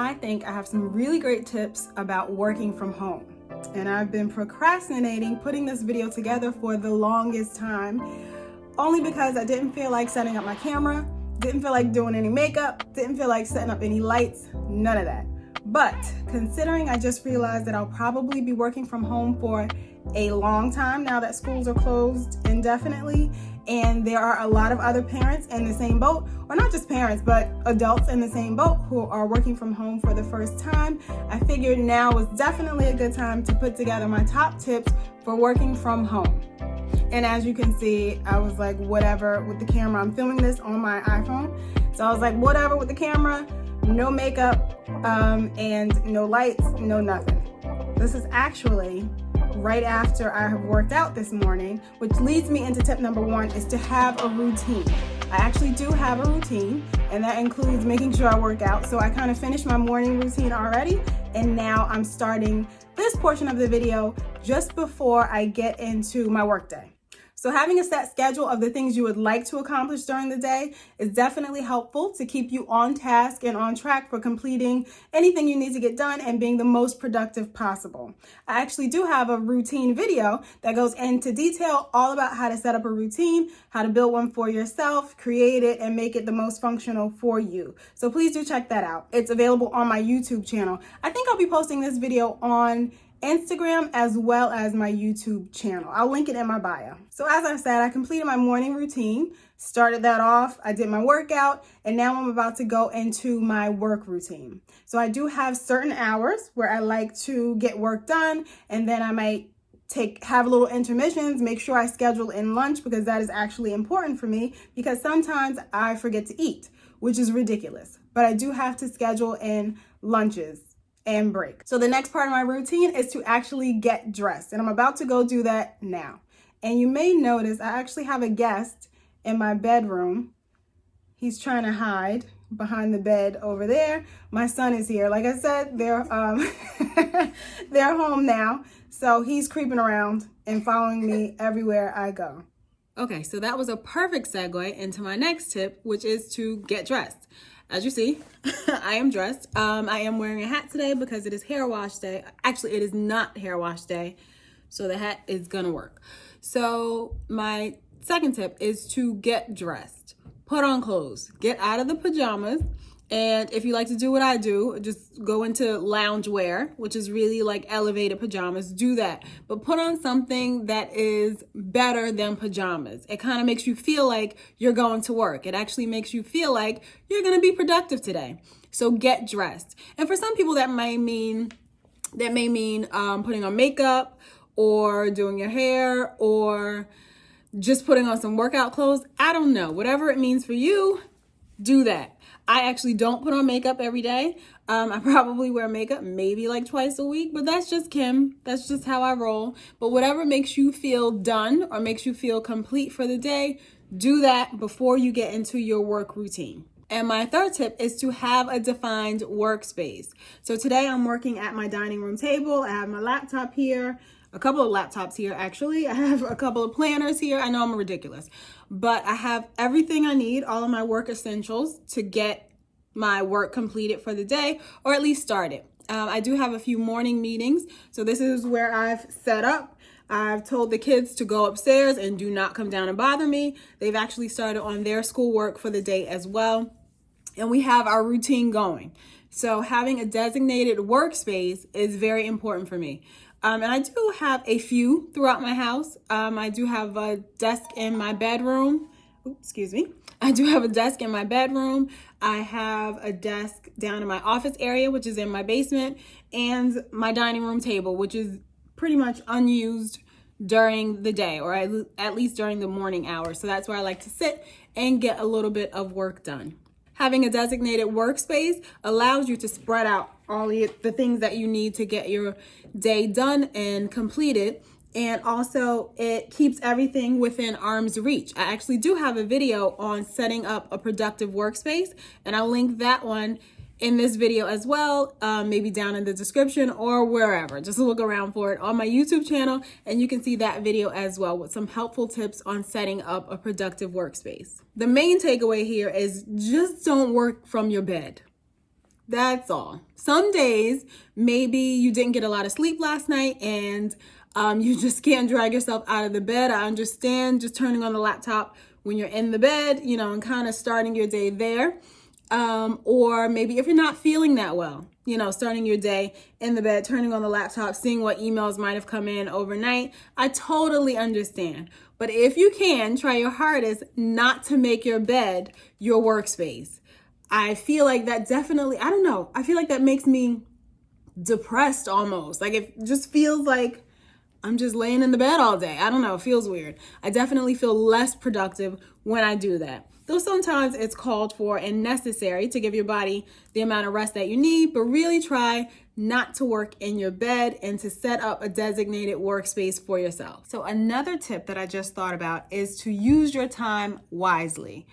I think I have some really great tips about working from home. And I've been procrastinating putting this video together for the longest time, only because I didn't feel like setting up my camera, didn't feel like doing any makeup, didn't feel like setting up any lights, none of that. But considering I just realized that I'll probably be working from home for a long time now that schools are closed indefinitely, and there are a lot of other parents in the same boat, or not just parents, but adults in the same boat who are working from home for the first time, I figured now was definitely a good time to put together my top tips for working from home. And as you can see, I was like, whatever with the camera. I'm filming this on my iPhone. So I was like, whatever with the camera, no makeup, and no lights, no nothing. This is actually right after I have worked out this morning, which leads me into tip number 1, is to have a routine. I actually do have a routine, and that includes making sure I work out. So I kind of finished my morning routine already, and now I'm starting this portion of the video just before I get into my workday. So having a set schedule of the things you would like to accomplish during the day is definitely helpful to keep you on task and on track for completing anything you need to get done and being the most productive possible. I actually do have a routine video that goes into detail all about how to set up a routine, how to build one for yourself, create it, and make it the most functional for you. So please do check that out. It's available on my YouTube channel. I think I'll be posting this video on Instagram as well as my YouTube channel. I'll link it in my bio. So as I said, I completed my morning routine, started that off, I did my workout, and now I'm about to go into my work routine. So I do have certain hours where I like to get work done, and then I might have little intermissions, make sure I schedule in lunch, because that is actually important for me, because sometimes I forget to eat, which is ridiculous. But I do have to schedule in lunches and break. So the next part of my routine is to actually get dressed, and I'm about to go do that now. And you may notice I actually have a guest in my bedroom. He's trying to hide behind the bed over there. My son is here. Like I said, they're they're home now, so he's creeping around and following me everywhere I go. Okay, so that was a perfect segue into my next tip, which is to get dressed. As you see, I am dressed. I am wearing a hat today because it is hair wash day. Actually, it is not hair wash day, so the hat is gonna work. So my second tip is to get dressed. Put on clothes. Get out of the pajamas. And if you like to do what I do, just go into lounge wear, which is really like elevated pajamas, do that. But put on something that is better than pajamas. It kind of makes you feel like you're going to work. It actually makes you feel like you're going to be productive today. So get dressed. And for some people that may mean putting on makeup or doing your hair or just putting on some workout clothes. I don't know. Whatever it means for you, do that. I actually don't put on makeup every day. I probably wear makeup maybe like twice a week, but that's just Kim. That's just how I roll. But whatever makes you feel done or makes you feel complete for the day, do that before you get into your work routine. And my third tip is to have a defined workspace. So today I'm working at my dining room table. I have my laptop here. A couple of laptops here, actually. I have a couple of planners here. I know I'm ridiculous, but I have everything I need, all of my work essentials to get my work completed for the day, or at least start it. I do have a few morning meetings, so this is where I've set up. I've told the kids to go upstairs and do not come down and bother me. They've actually started on their schoolwork for the day as well, and we have our routine going. So having a designated workspace is very important for me. And I do have a few throughout my house. I do have a desk in my bedroom. I do have a desk in my bedroom. I have a desk down in my office area, which is in my basement, and my dining room table, which is pretty much unused during the day, or at least during the morning hours. So that's where I like to sit and get a little bit of work done. Having a designated workspace allows you to spread out all the things that you need to get your day done and completed. And also it keeps everything within arm's reach. I actually do have a video on setting up a productive workspace, and I'll link that one in this video as well, maybe down in the description or wherever. Just look around for it on my YouTube channel, and you can see that video as well with some helpful tips on setting up a productive workspace. The main takeaway here is just don't work from your bed. That's all. Some days, maybe you didn't get a lot of sleep last night and you just can't drag yourself out of the bed. I understand just turning on the laptop when you're in the bed, you know, and kind of starting your day there. Or maybe if you're not feeling that well, you know, starting your day in the bed, turning on the laptop, seeing what emails might have come in overnight. I totally understand. But if you can, try your hardest not to make your bed your workspace. I feel like that definitely, I don't know, I feel like that makes me depressed almost. Like it just feels like I'm just laying in the bed all day. I don't know, it feels weird. I definitely feel less productive when I do that. Though sometimes it's called for and necessary to give your body the amount of rest that you need, but really try not to work in your bed and to set up a designated workspace for yourself. So another tip that I just thought about is to use your time wisely.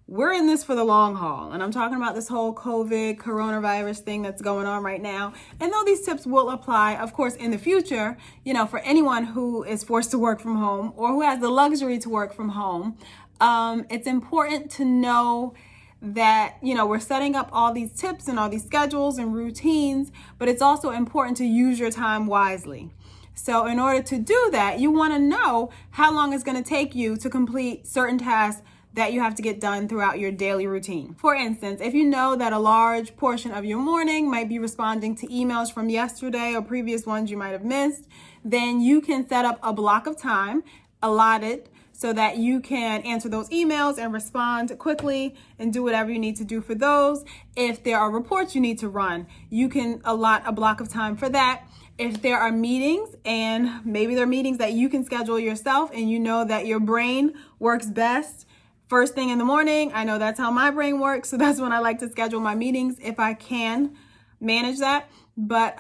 We're in this for the long haul, and I'm talking about this whole COVID coronavirus thing that's going on right now. And though these tips will apply, of course, in the future, you know, for anyone who is forced to work from home or who has the luxury to work from home, it's important to know that, you know, we're setting up all these tips and all these schedules and routines, but it's also important to use your time wisely. So in order to do that, you want to know how long it's going to take you to complete certain tasks that you have to get done throughout your daily routine. For instance, if you know that a large portion of your morning might be responding to emails from yesterday or previous ones you might have missed, then you can set up a block of time allotted so that you can answer those emails and respond quickly and do whatever you need to do for those. If there are reports you need to run, you can allot a block of time for that. If there are meetings, and maybe there are meetings that you can schedule yourself and you know that your brain works best first thing in the morning. I know that's how my brain works, so that's when I like to schedule my meetings if I can manage that. But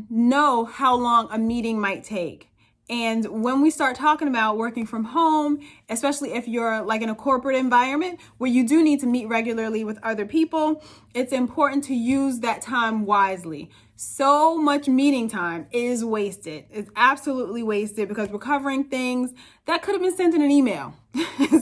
know how long a meeting might take. And when we start talking about working from home, especially if you're like in a corporate environment where you do need to meet regularly with other people, it's important to use that time wisely. So much meeting time is wasted. It's absolutely wasted because we're covering things that could have been sent in an email.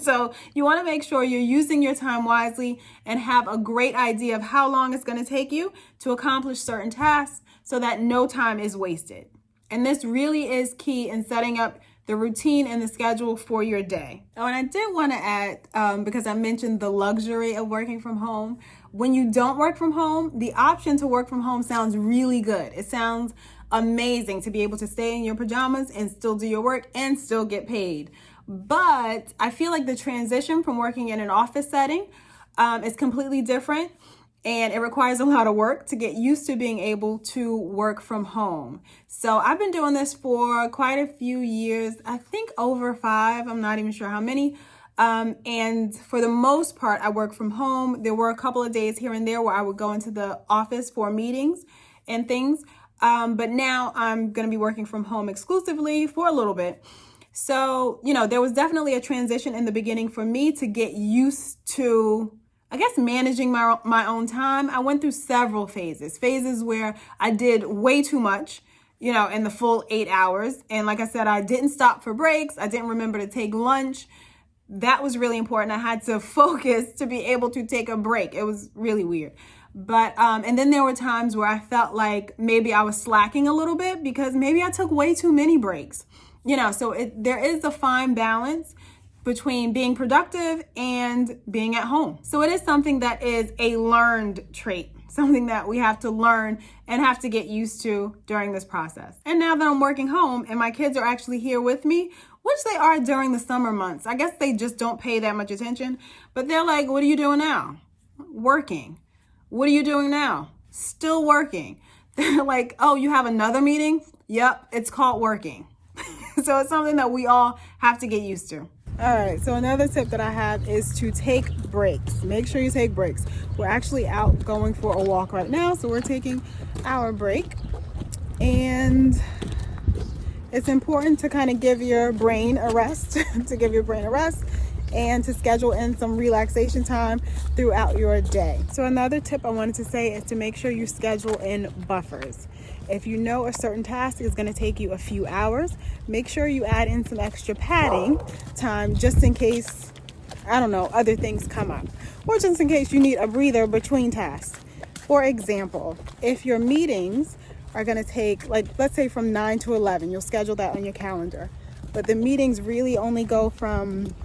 So you want to make sure you're using your time wisely and have a great idea of how long it's going to take you to accomplish certain tasks so that no time is wasted. And this really is key in setting up the routine and the schedule for your day. Oh, and I did want to add, because I mentioned the luxury of working from home, when you don't work from home, the option to work from home sounds really good. It sounds amazing to be able to stay in your pajamas and still do your work and still get paid. But I feel like the transition from working in an office setting is completely different. And it requires a lot of work to get used to being able to work from home. So I've been doing this for quite a few years, I think over 5, I'm not even sure how many. And for the most part, I work from home. There were a couple of days here and there where I would go into the office for meetings and things. But now I'm going to be working from home exclusively for a little bit. So, you know, there was definitely a transition in the beginning for me to get used to, I guess, managing my own time. I went through several phases where I did way too much, you know, in the full 8 hours. And like I said, I didn't stop for breaks. I didn't remember to take lunch. That was really important. I had to focus to be able to take a break. It was really weird. But, and then there were times where I felt like maybe I was slacking a little bit because maybe I took way too many breaks, you know, so there is a fine balance between being productive and being at home. So it is something that is a learned trait, something that we have to learn and have to get used to during this process. And now that I'm working home and my kids are actually here with me, which they are during the summer months, I guess they just don't pay that much attention, but they're like, what are you doing now? Working. What are you doing now? Still working. They're like, oh, you have another meeting? Yep, it's called working. So it's something that we all have to get used to. All right, so another tip that I have is to take breaks. Make sure you take breaks. We're actually out going for a walk right now, so we're taking our break. And it's important to kind of give your brain a rest, and to schedule in some relaxation time throughout your day. So another tip I wanted to say is to make sure you schedule in buffers. If you know a certain task is going to take you a few hours, make sure you add in some extra padding time just in case, I don't know, other things come up. Or just in case you need a breather between tasks. For example, if your meetings are going to take, like, let's say from 9 to 11, you'll schedule that on your calendar, but the meetings really only go from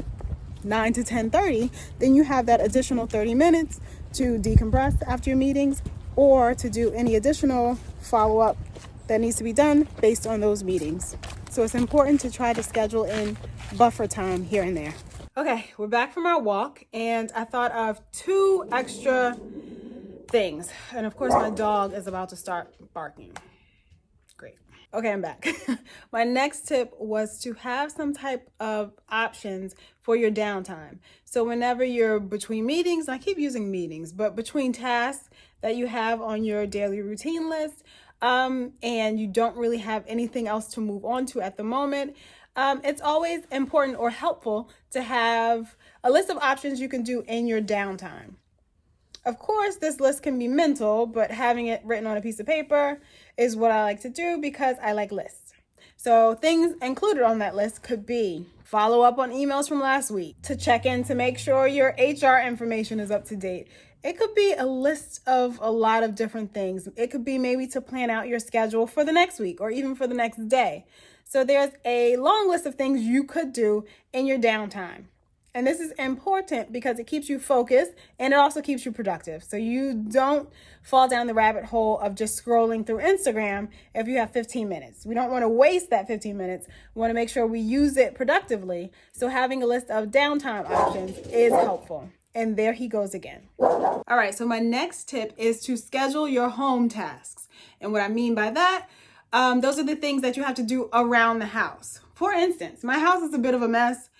9 to 10:30, then you have that additional 30 minutes to decompress after your meetings or to do any additional follow-up that needs to be done based on those meetings. So it's important to try to schedule in buffer time here and there. Okay, we're back from our walk, and I thought of 2 extra things. And of course, my dog is about to start barking. Great. Okay, I'm back. My next tip was to have some type of options for your downtime. So whenever you're between meetings, I keep using meetings, but between tasks that you have on your daily routine list, and you don't really have anything else to move on to at the moment, it's always important or helpful to have a list of options you can do in your downtime. Of course, this list can be mental, but having it written on a piece of paper is what I like to do because I like lists. So things included on that list could be follow up on emails from last week, to check in to make sure your HR information is up to date. It could be a list of a lot of different things. It could be maybe to plan out your schedule for the next week or even for the next day. So there's a long list of things you could do in your downtime. And this is important because it keeps you focused and it also keeps you productive. So you don't fall down the rabbit hole of just scrolling through Instagram if you have 15 minutes. We don't want to waste that 15 minutes. We want to make sure we use it productively. So having a list of downtime options is helpful. And there he goes again. All right, so my next tip is to schedule your home tasks. And what I mean by that, those are the things that you have to do around the house. For instance, my house is a bit of a mess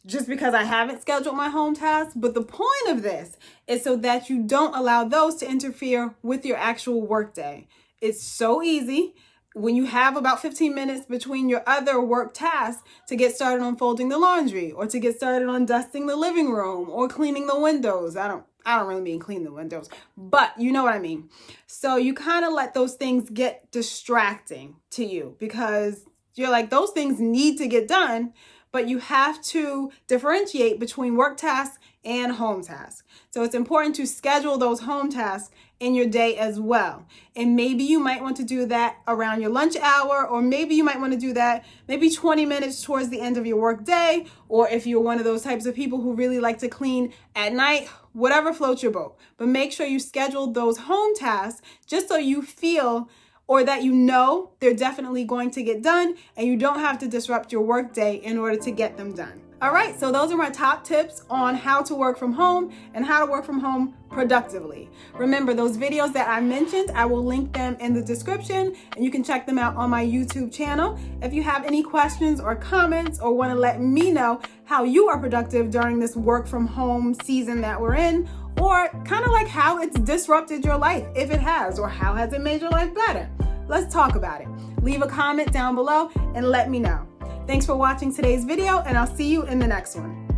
just because I haven't scheduled my home tasks. But the point of this is so that you don't allow those to interfere with your actual workday. It's so easy when you have about 15 minutes between your other work tasks to get started on folding the laundry or to get started on dusting the living room or cleaning the windows. I don't really mean clean the windows, but you know what I mean. So you kind of let those things get distracting to you because you're like, those things need to get done, but you have to differentiate between work tasks and home tasks. So it's important to schedule those home tasks in your day as well. And maybe you might want to do that around your lunch hour, or maybe you might want to do that maybe 20 minutes towards the end of your work day, or if you're one of those types of people who really like to clean at night, whatever floats your boat. But make sure you schedule those home tasks just so you feel or that you know they're definitely going to get done and you don't have to disrupt your workday in order to get them done. All right, so those are my top tips on how to work from home and how to work from home productively. Remember, those videos that I mentioned, I will link them in the description and you can check them out on my YouTube channel. If you have any questions or comments or want to let me know how you are productive during this work from home season that we're in, or kind of like how it's disrupted your life, if it has, or how has it made your life better, let's talk about it. Leave a comment down below and let me know. Thanks for watching today's video, and I'll see you in the next one.